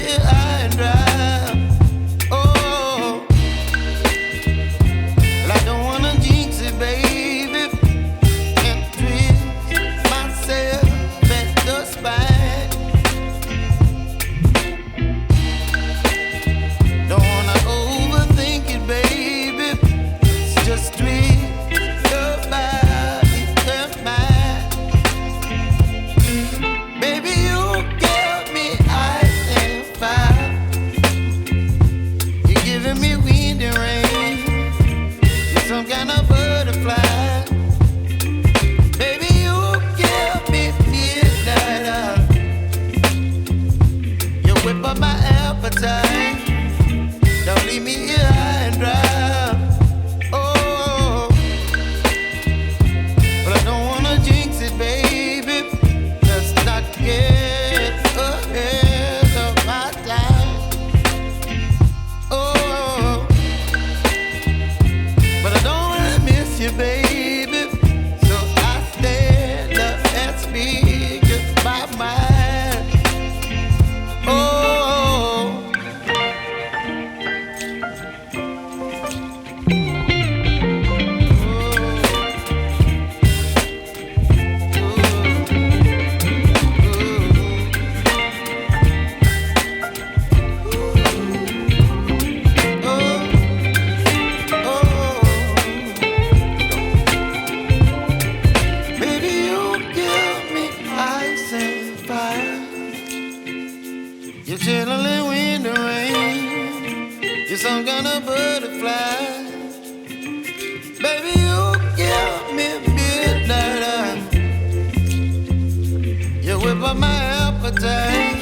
here high and dry. Oh, well, I don't wanna jinx it, baby, and twist myself at the spine. Don't wanna overthink it, baby. It's just twist your body and mine. Baby, you give me ice and fire. You're giving me wind and rain. You're some kind of butterfly. Baby, you give me midnight. You whip up my appetite. Don't leave me here high and dry. Oh, but I don't wanna jinx it, baby. Let's not get ahead of my time. Oh, but I don't wanna miss you, baby. So I stand up and speak my mind. Oh. Baby, you give me ice and fire. You're chilling wind and rain. You're some kind of butterfly. Baby, you give me midnight. You whip up my appetite.